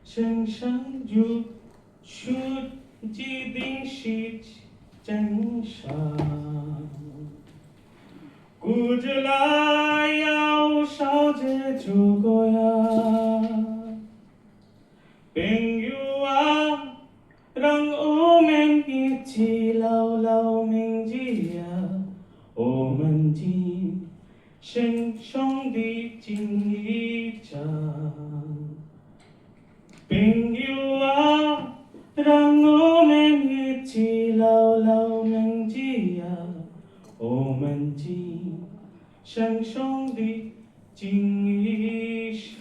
身上有数几定是真相，顾着来要少着诸葛呀，朋友啊，让我们一起牢牢铭记呀，我们今生兄弟情一场。朋友啊，让我们一起牢牢铭记呀，我们今生兄弟情一场。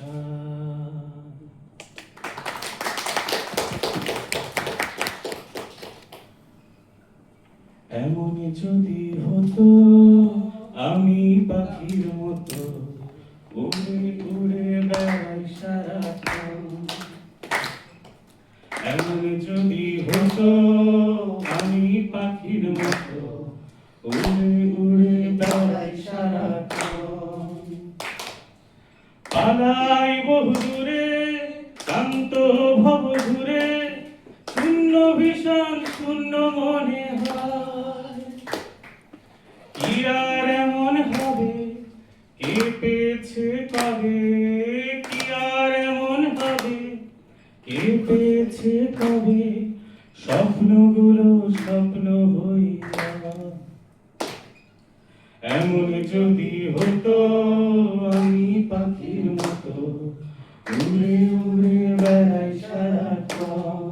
এমনই যদি হতো আমি পাখির মতো উড়ে উড়ে বেড়াই সারাক্ষণ। এমন যদি হতো আমি পাখির মতো উড়ে উড়ে বেড়াই সারাক্ষণ। পালাই বহু দূরে শান্ত ভব ঘুরে, শূন্য ভীষণ শূন্য মনে হয়। কি আর এমন হবে কে পেয়েছে কবে, কি আর এমন হবে কে পেয়েছে কবে, স্বপ্নগুলো স্বপ্ন হইয়া। এমন যদি হতো আমি পাখির মতো উড়ে উড়ে বেড়াই সারাক্ষণ।